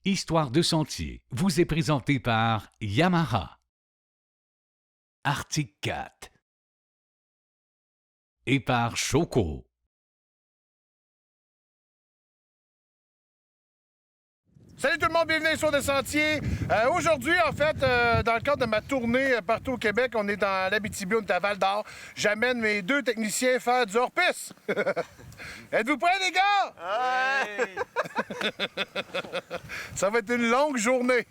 Histoire de sentier vous est présenté par Yamaha, Arctic Cat et par Choco. Salut tout le monde, bienvenue sur des sentiers. Aujourd'hui, en fait, dans le cadre de ma tournée partout au Québec, on est dans l'Abitibi, on est à Val-d'Or. J'amène mes deux techniciens faire du hors-piste. Êtes-vous prêts, les gars? Hey! Ça va être une longue journée.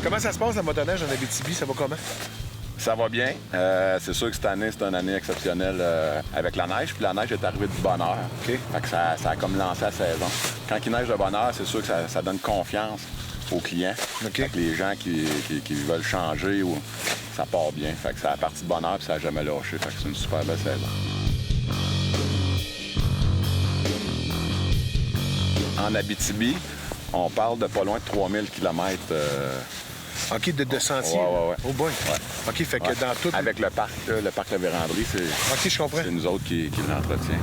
Comment ça se passe, la motoneige en Abitibi? Ça va comment? Ça va bien. C'est sûr que cette année, c'est une année exceptionnelle avec la neige. Puis la neige est arrivée de bonne heure. OK. Fait que ça a comme lancé la saison. Quand il neige de bonne heure, c'est sûr que ça donne confiance aux clients. OK. Fait que les gens qui veulent changer, ça part bien. Fait que ça a parti de bonne heure puis ça n'a jamais lâché. Fait que c'est une super belle saison. En Abitibi, on parle de pas loin de 3000 km. OK, de sentiers? Ouais. Oh boy. Ouais. OK, fait que dans tout... Avec le parc La Vérandrie, OK, je comprends. c'est nous autres qui l'entretient.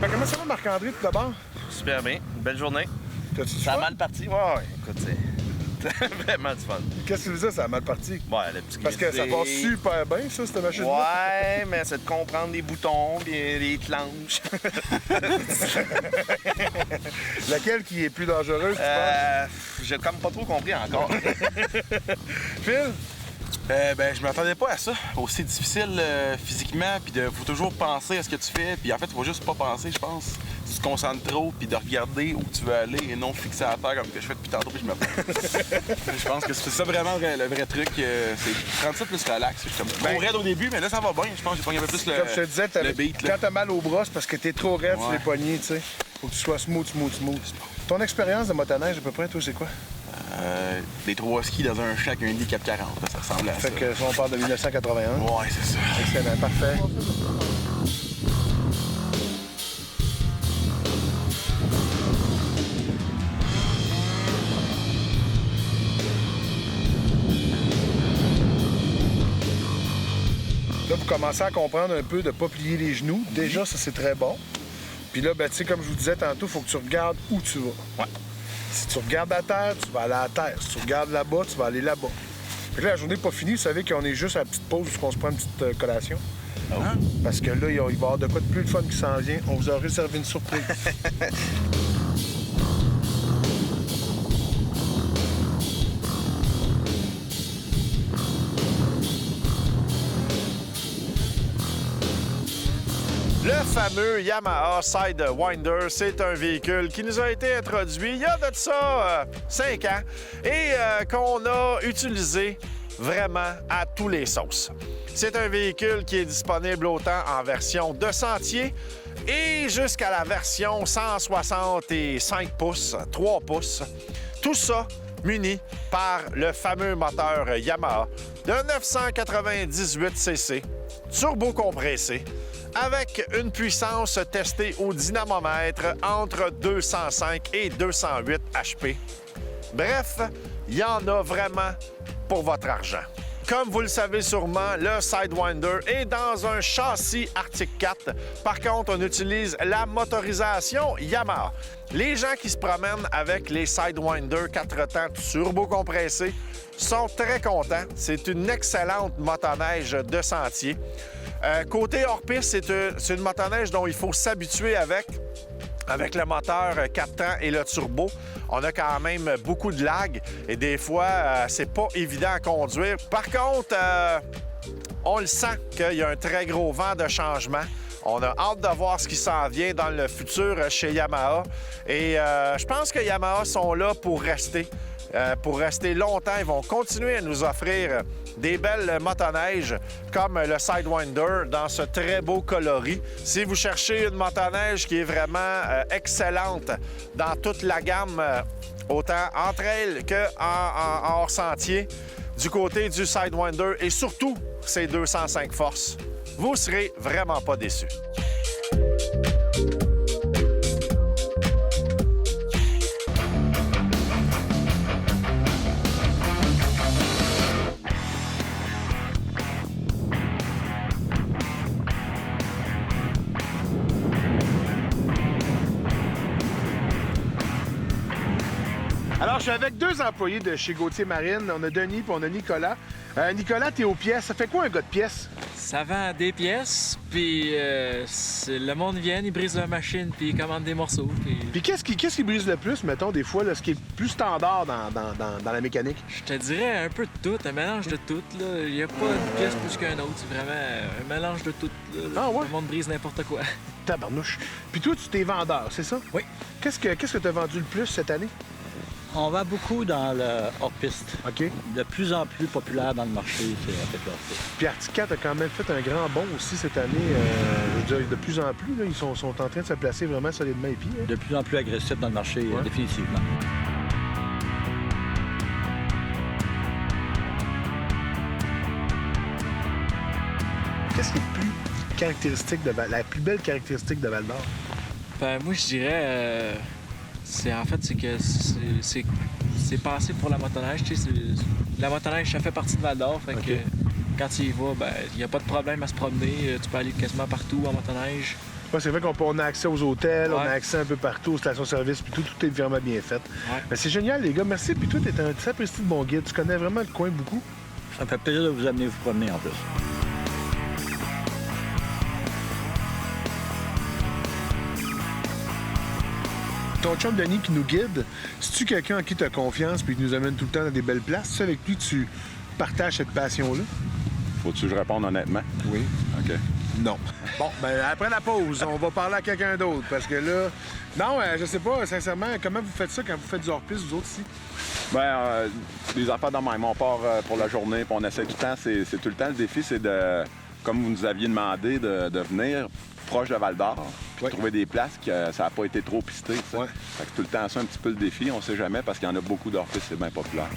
Fait que comment ça va, Marc-André, tout d'abord? Super bien. Une belle journée. T'as-tu du Ça a fun? mal parti. Ouais. Écoute, c'est vraiment du fun. Qu'est-ce que tu veux dire, ça a mal parti? Ouais, le petit Parce que ça glissé. passe super bien, ça, cette machine-là. Ouais, mais c'est de comprendre les boutons, puis les planches. Laquelle qui est plus dangereuse, tu J'ai comme pas trop compris encore. penses? Phil? Je m'attendais pas à ça. Aussi difficile physiquement, puis faut toujours penser à ce que tu fais. Puis en fait, il faut juste pas penser, je pense. Tu te concentres trop, puis de regarder où tu veux aller et non fixer à terre comme que je fais depuis tantôt, puis je me Je pense que c'est ça vraiment le vrai truc. C'est prendre ça plus relax. Je suis comme trop raide au début, mais là, ça va bien. Je pense que j'ai pogné un peu plus Comme je te disais, le beat. Là. quand t'as mal aux bras, c'est parce que t'es trop raide sur Ouais. les poignets, tu sais. Faut que tu sois smooth. Ton expérience de motoneige, à peu près, toi, c'est quoi? Des 3 skis dans un champ avec un handicap 40, là, ça ressemble à ça. Fait que si on parle de 1981. Ouais, c'est ça. Excellent, parfait. Là, vous commencez à comprendre un peu de ne pas plier les genoux. Déjà, ça, c'est très bon. Puis là, ben, tu sais, comme je vous disais tantôt, il faut que tu regardes où tu vas. Ouais. Si tu regardes à terre, tu vas aller à terre. Si tu regardes là-bas, tu vas aller là-bas. Fait que là, la journée n'est pas finie. Vous savez qu'on est juste à la petite pause où on se prend une petite collation. Hein? Parce que là, il va y avoir de quoi de plus de fun qui s'en vient. On vous a réservé une surprise. Le fameux Yamaha Sidewinder, c'est un véhicule qui nous a été introduit il y a de ça 5 ans et qu'on a utilisé vraiment à tous les sauces. C'est un véhicule qui est disponible autant en version de sentier et jusqu'à la version 165 pouces, 3 pouces. Tout ça muni par le fameux moteur Yamaha de 998 cc, turbo-compressé, avec une puissance testée au dynamomètre entre 205 et 208 HP. Bref, il y en a vraiment pour votre argent. comme vous le savez sûrement, le Sidewinder est dans un châssis Arctic 4. Par contre, on utilise la motorisation Yamaha. Les gens qui se promènent avec les Sidewinder 4 temps turbo-compressés sont très contents. C'est une excellente motoneige de sentier. Côté hors-piste, c'est une motoneige dont il faut s'habituer avec le moteur 4 temps et le turbo. On a quand même beaucoup de lag et des fois, c'est pas évident à conduire. Par contre, on le sent qu'il y a un très gros vent de changement. On a hâte de voir ce qui s'en vient dans le futur chez Yamaha. Et je pense que Yamaha sont là pour rester. Pour rester longtemps, ils vont continuer à nous offrir des belles motoneiges comme le Sidewinder dans ce très beau coloris. Si vous cherchez une motoneige qui est vraiment excellente dans toute la gamme, autant en trail qu'en hors-sentier, du côté du Sidewinder et surtout ses 205 forces, vous serez vraiment pas déçus. Alors, je suis avec deux employés de chez Gauthier Marine. On a Denis et on a Nicolas. Nicolas, t'es aux pièces. Ça fait quoi un gars de pièces? Ça vend des pièces, puis le monde vient, il brise la machine, puis il commande des morceaux. Puis qu'est-ce qui brise le plus, mettons, des fois, là, ce qui est plus standard dans la mécanique? Je te dirais un peu de tout, un mélange de tout. Il n'y a pas une pièce plus qu'une autre, c'est vraiment un mélange de tout. Là. Ah ouais? Le monde brise n'importe quoi. Tabarnouche. Puis toi, tu t'es vendeur, c'est ça? Oui. Qu'est-ce que t'as vendu le plus cette année? On va beaucoup dans le hors-piste. OK. De plus en plus populaire dans le marché, c'est avec le hors-piste. Puis Arctic 4 a quand même fait un grand bond aussi cette année. Je veux dire, de plus en plus, là, ils sont en train de se placer vraiment solidement épis. Hein? De plus en plus agressif dans le marché, Ouais. définitivement. Qu'est-ce qui est le plus caractéristique la plus belle caractéristique de Val-d'Or? Ben, moi, je dirais, c'est que c'est passé pour la motoneige. Tu sais, la motoneige, ça fait partie de Val-d'Or. Fait OK. que quand tu y vas, ben, il n'y a pas de problème à se promener. Tu peux aller quasiment partout en motoneige. Ouais, c'est vrai qu'on a accès aux hôtels, on Ouais. a accès un peu partout, aux stations-service, puis tout est vraiment bien fait. Ouais. Ben, c'est génial, les gars. Merci. Puis toi, t'es un sapristi de bon guide. Tu connais vraiment le coin beaucoup. Ça me fait plaisir de vous amener vous promener en plus. Ton chum Denis qui nous guide, si-tu quelqu'un en qui tu as confiance puis qui nous amène tout le temps dans des belles places, c'est avec lui tu partages cette passion-là? Faut-tu que je réponde honnêtement? Oui. OK. Non. Bon, ben après la pause, on va parler à quelqu'un d'autre parce que là... Non, je sais pas, sincèrement, comment vous faites ça quand vous faites du hors-piste, vous autres, ici? Ben, les affaires dans même, on part pour la journée, puis on essaie tout le temps, c'est tout le temps le défi, c'est de, comme vous nous aviez demandé, de venir proche de Val-d'Or, puis Ouais. trouver des places que ça n'a pas été trop pisté. Tu sais. Ouais. Fait que tout le temps, ça, un petit peu le défi, on sait jamais, parce qu'il y en a beaucoup d'hors-piste, c'est bien populaire.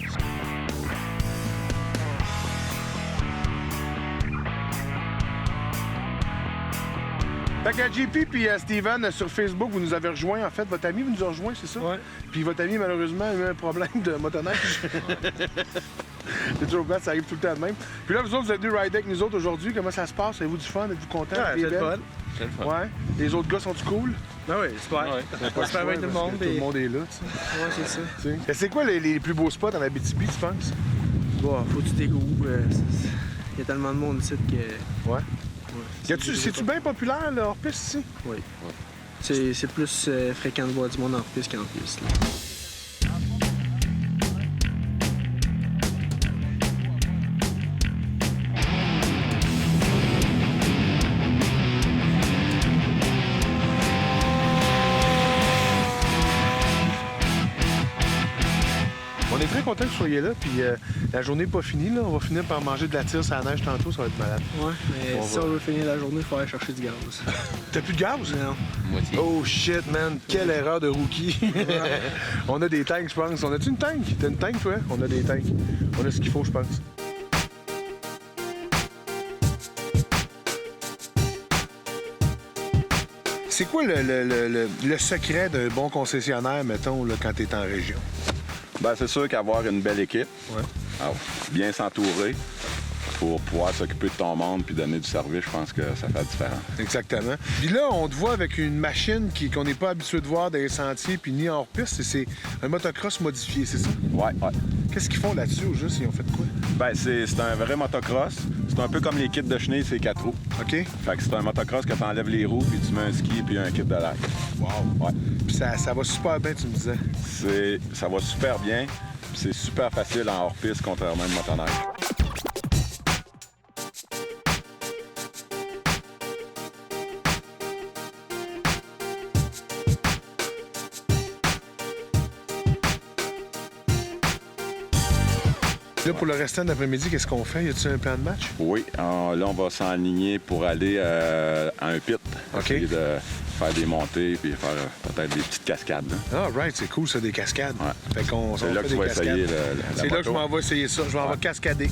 Fait que JP puis Steven, sur Facebook, vous nous avez rejoint. En fait, votre ami vous nous a rejoint, c'est ça? Ouais. Puis votre ami, malheureusement, a eu un problème de motoneige. C'est toujours bête, ça arrive tout le temps de même. Puis là, vous autres, vous êtes venus rider avec nous autres aujourd'hui. Comment ça se passe? Avez-vous du fun? Êtes-vous contents? Ouais, c'est le fun. C'est le fun. Ouais. Les autres gars sont-tu cool? Ah oui, super. Ouais. On se fait avec tout le monde. Tout le monde est là, tu sais. Ouais, c'est ça. Tu sais. Et c'est quoi les plus beaux spots en Abitibi, tu penses? Bon, faut du dégoût. Il y a tellement de monde ici que. Ouais. C'est-tu bien populaire, le hors-piste, ici? Oui. C'est plus fréquent de voir du monde en piste qu'en piste. là. On est très content que vous soyez là, puis la journée n'est pas finie, là. On va finir par manger de la tire sur la neige tantôt, ça va être malade. Ouais, mais On si va. on veut finir la journée, il faut aller chercher du gaz. T'as plus de gaz? Non. Moitié. Oh shit, man, quelle erreur de rookie. On a des tanks, je pense. On a-tu une tank? T'as une tank, toi? On a des tanks. On a ce qu'il faut, je pense. C'est quoi le secret d'un bon concessionnaire, mettons, là, quand t'es en région? Ben, c'est sûr qu'avoir une belle équipe, Ouais. bien s'entourer, pour pouvoir s'occuper de ton monde puis donner du service, je pense que ça fait la différence. Exactement. Puis là, on te voit avec une machine qu'on n'est pas habitué de voir dans les sentiers puis ni en hors-piste. C'est un motocross modifié, c'est ça? Ouais. Qu'est-ce qu'ils font là-dessus, au juste? Ils ont fait quoi? Ben, c'est un vrai motocross. C'est un peu comme les kits de chenilles, c'est 4 roues. OK. Fait que c'est un motocross que tu enlèves les roues puis tu mets un ski puis un kit de l'air. Wow. Ouais. Puis ça va super bien, tu me disais. Ça va super bien. Puis c'est super facile en hors-piste, contrairement à une motoneige. Là, pour le restant de l'après-midi, qu'est-ce qu'on fait? Y a-t-il un plan de match? Oui, là, on va s'enligner pour aller à un pit. OK. Essayer de faire des montées puis faire peut-être des petites cascades. Là. Ah, right, c'est cool, ça, des cascades. Ouais. Fait qu'on C'est on là fait que tu des vas cascades. essayer la C'est là que je moto. m'en vais essayer ça. Je vais en cascader.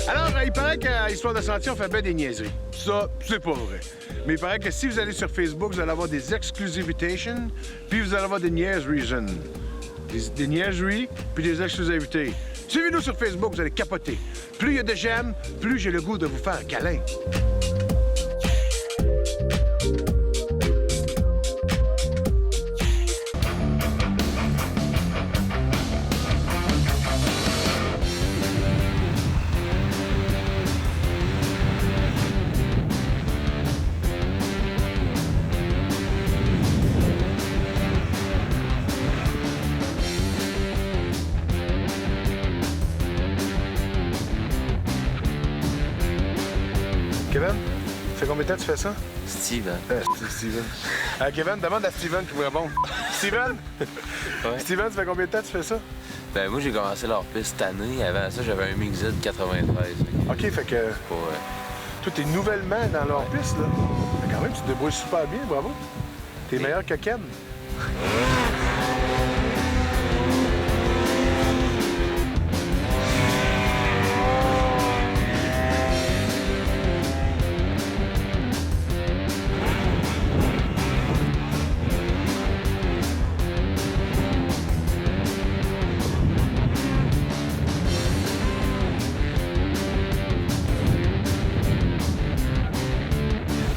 Alors, il paraît qu'à Histoire de Sentier, on fait bien des niaiseries. Ça, c'est pas vrai. Mais il paraît que si vous allez sur Facebook, vous allez avoir des exclusivitations, puis vous allez avoir des niaiseries. Des niaiseries, puis des exclusivités. Suivez-nous sur Facebook, vous allez capoter. Plus il y a de j'aime, plus j'ai le goût de vous faire un câlin. Kevin, ça fait combien de temps que tu fais ça? Steven. C'est Steven. Kevin, demande à Steven qui vous répond. Steven? Ouais. Steven, ça fait combien de temps que tu fais ça? Ben moi j'ai commencé l'hors-piste cette année. Avant ça, j'avais un Mixed 93. OK, fait que toi, t'es nouvellement dans l'hors-piste, là. Mais quand même, tu te débrouilles super bien, bravo. T'es meilleur que Ken.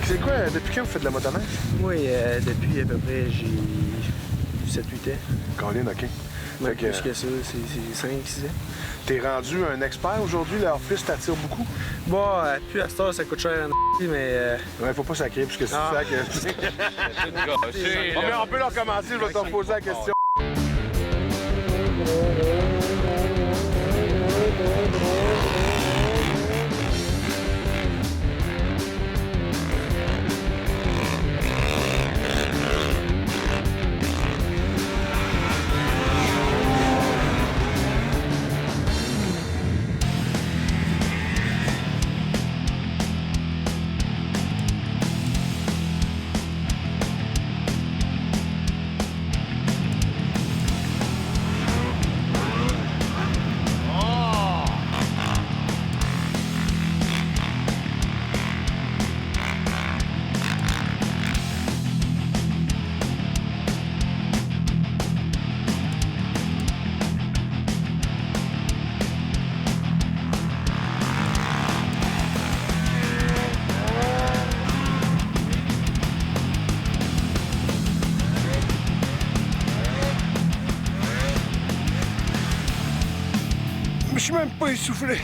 C'est quoi, depuis quand vous faites de la motoneige? Oui, depuis à peu près, j'ai 7-8 ans. Colin, OK. Même Fait que- plus que ça, c'est 5-6 ans. T'es rendu un expert aujourd'hui, la hors-piste t'attire beaucoup? Bon, plus à cette heure, ça coûte cher mais... Ouais, faut pas sacrer, puisque c'est Ah. ça que... on peut leur commencer, je vais te reposer la question. Je suis même pas essoufflé.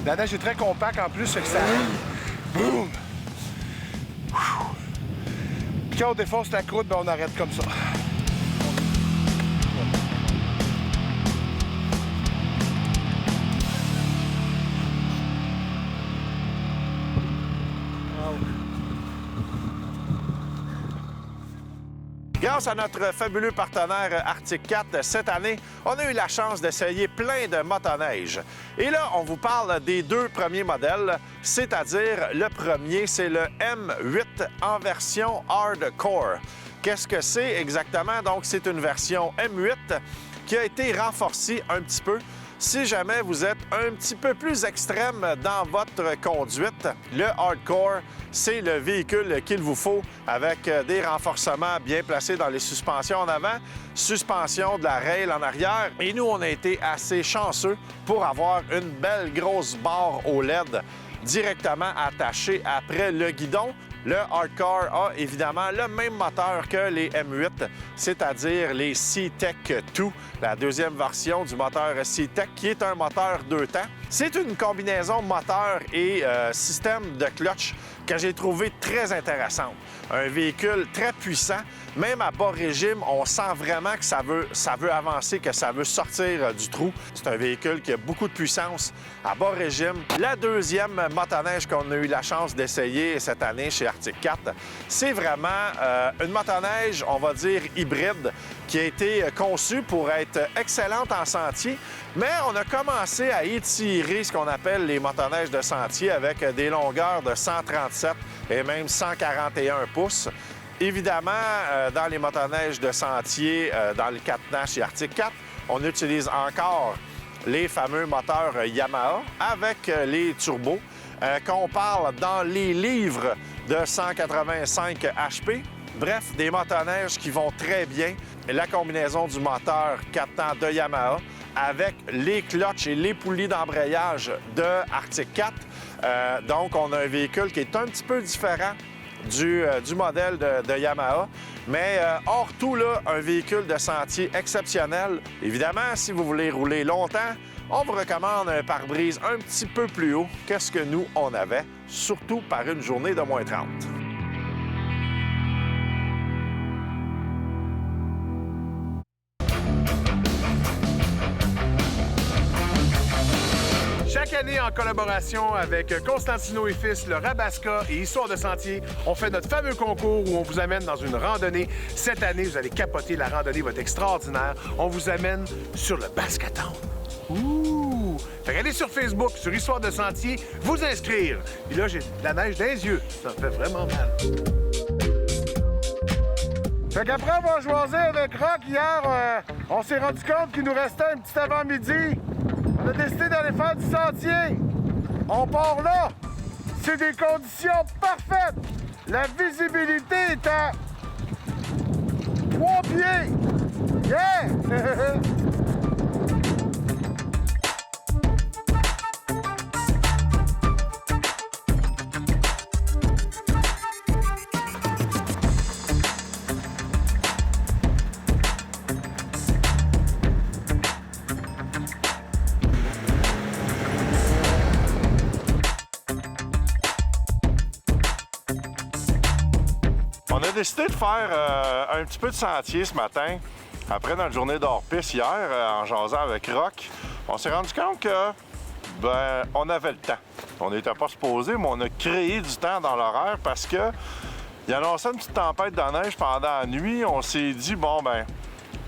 La neige est très compacte en plus, fait que ça... Boum! Puis quand on défonce la croûte, ben on arrête comme ça. Grâce à notre fabuleux partenaire Arctic 4, cette année, on a eu la chance d'essayer plein de motoneiges. Et là, on vous parle des deux premiers modèles, c'est-à-dire le premier, c'est le M8 en version Hardcore. Qu'est-ce que c'est exactement? Donc, c'est une version M8 qui qui a été renforcé un petit peu. Si jamais vous êtes un petit peu plus extrême dans votre conduite, le Hardcore, c'est le véhicule qu'il vous faut avec des renforcements bien placés dans les suspensions en avant, suspension de la rail en arrière. Et nous, on a été assez chanceux pour avoir une belle grosse barre au LED directement attachée après le guidon. Le Hardcore a évidemment le même moteur que les M8, c'est-à-dire les C-Tech 2, la deuxième version du moteur C-Tech, qui est un moteur 2 temps. C'est une combinaison moteur et système de clutch que j'ai trouvé très intéressante. Un véhicule très puissant, même à bas régime, on sent vraiment que ça veut avancer, que ça veut sortir du trou. C'est un véhicule qui a beaucoup de puissance à bas régime. La deuxième motoneige qu'on a eu la chance d'essayer cette année chez Arctic Cat, c'est vraiment une motoneige, on va dire, hybride, qui a été conçue pour être excellente en sentier, mais on a commencé à étirer ce qu'on appelle les motoneiges de sentier avec des longueurs de 137 et même 141 pouces. Évidemment, dans les motoneiges de sentier, dans le 4 chez Arctic Cat, on utilise encore les fameux moteurs Yamaha avec les turbos qu'on parle dans les livres de 185 HP. Bref, des motoneiges qui vont très bien. La combinaison du moteur 4 temps de Yamaha avec les clutches et les poulies d'embrayage de Arctic Cat. Donc, on a un véhicule qui est un petit peu différent du modèle de Yamaha. Mais hors tout, là, un véhicule de sentier exceptionnel. Évidemment, si vous voulez rouler longtemps, on vous recommande un pare-brise un petit peu plus haut que ce que nous, on avait, surtout par une journée de moins 30. Chaque année, en collaboration avec Constantino et Fils, le Rabasca et Histoire de Sentier, on fait notre fameux concours où on vous amène dans une randonnée. Cette année, vous allez capoter, la randonnée va être extraordinaire. On vous amène sur le Bascaton. Ouh! Fait qu'allez sur Facebook, sur Histoire de Sentier, vous inscrire. Puis là, j'ai de la neige dans les yeux. Ça me fait vraiment mal. Fait qu'après avoir choisi avec Rock hier, on s'est rendu compte qu'il nous restait un petit avant-midi. On a décidé d'aller faire du sentier. On part là. C'est des conditions parfaites. La visibilité est à 3 pieds. Yeah! On a décidé de faire un petit peu de sentier ce matin. Après notre journée d'hors-piste hier, en jasant avec Rock, on s'est rendu compte que on avait le temps. On n'était pas supposé, mais on a créé du temps dans l'horaire parce que il annonçait une petite tempête de neige pendant la nuit. On s'est dit, bon,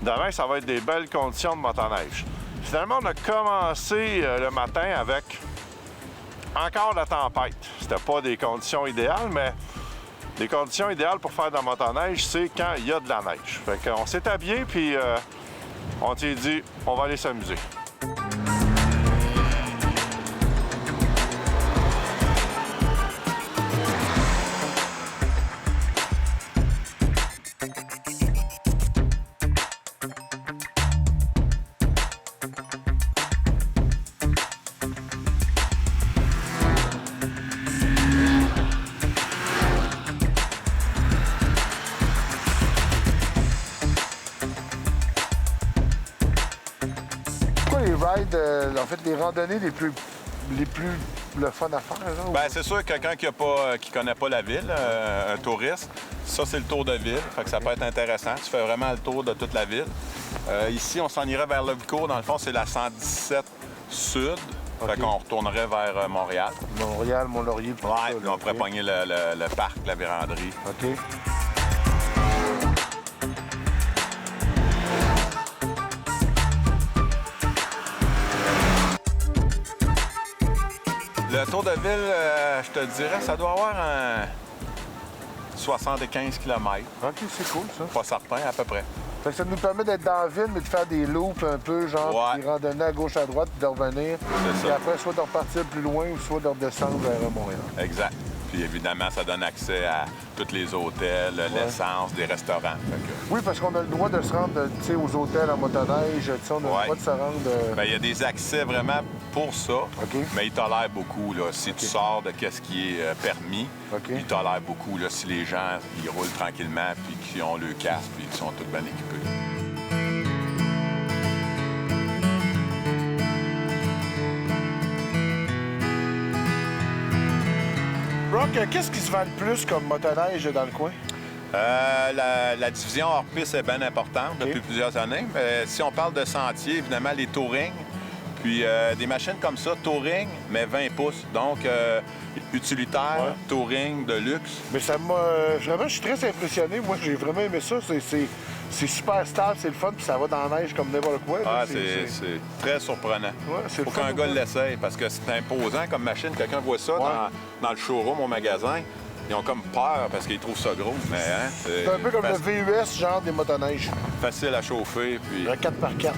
demain, ça va être des belles conditions de motoneige. Finalement, on a commencé le matin avec encore la tempête. C'était pas des conditions idéales, mais les conditions idéales pour faire de la motoneige, c'est quand il y a de la neige. Fait qu'on s'est habillé, puis on s'est dit, on va aller s'amuser. En fait, les randonnées les plus le fun à faire, là? Bien, c'est sûr que quelqu'un qui connaît pas la ville, un touriste, ça, c'est le tour de ville. Fait que ça peut être intéressant. Tu fais vraiment le tour de toute la ville. Ici, on s'en irait vers Lovico. Dans le fond, c'est la 117 Sud. Okay. Fait qu'on retournerait vers Montréal. Montréal, Mont-Laurier. Ouais, puis on pourrait pogner le parc, la véranderie. OK. Le tour de ville, je te dirais, ça doit avoir un 75 km. OK, c'est cool, ça. Pas certain, à peu près. Fait que ça nous permet d'être dans la ville, mais de faire des loops un peu, genre, Ouais. puis randonner à gauche, à droite, puis de revenir. C'est Puis ça. après, soit de repartir plus loin ou soit de redescendre vers Montréal. Exact. Puis évidemment, ça donne accès à tous les hôtels, l'essence, des restaurants. Fait que, Oui, parce qu'on a le droit de se rendre, tu sais, aux hôtels en motoneige, tu sais, on a le droit de se rendre... ben, il y a des accès vraiment pour ça, mais ils tolèrent beaucoup. Là. Si tu sors de ce qui est permis, ils tolèrent beaucoup. Là, si les gens ils roulent tranquillement puis qu'ils ont le casque puis qu'ils sont tous bien équipés. Brock, qu'est-ce qui se vend le plus comme motoneige dans le coin? La division hors-piste est bien importante depuis plusieurs années. Si on parle de sentiers, évidemment, les touring, puis des machines comme ça, touring, mais 20 pouces. Donc, utilitaire, touring de luxe. Mais ça m'a... Vraiment, je suis très impressionné. Moi, j'ai vraiment aimé ça. C'est super stable, c'est le fun, puis ça va dans la neige comme n'importe quoi. Ah, c'est très surprenant. C'est faut qu'un gars l'essaye, parce que c'est imposant comme machine. Quelqu'un voit ça dans le showroom au magasin, ils ont comme peur parce qu'ils trouvent ça gros. Mais hein, c'est un peu comme le VUS, genre des motoneiges. Facile à chauffer. Puis... Un 4x4.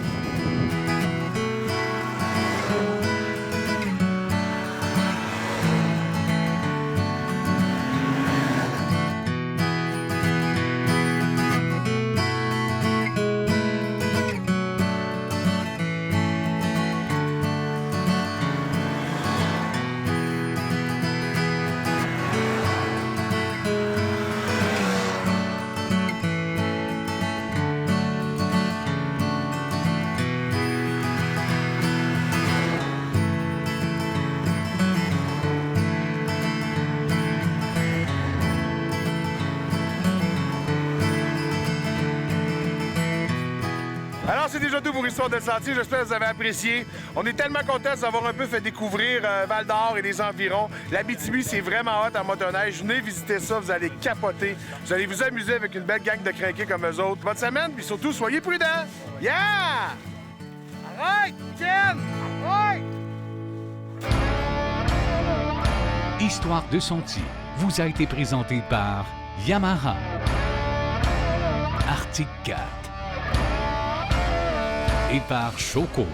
Alors, c'est déjà tout pour Histoire de Sentier. J'espère que vous avez apprécié. On est tellement contents de vous avoir un peu fait découvrir Val-d'Or et les environs. L'Abitibi, c'est vraiment hot en motoneige. Venez visiter ça, vous allez capoter. Vous allez vous amuser avec une belle gang de crinqués comme eux autres. Bonne semaine, puis surtout, soyez prudents. Yeah! Arrête, Ken! Arrête! Histoire de Sentier vous a été présenté par Yamaha, Arctic Cat et par Choco.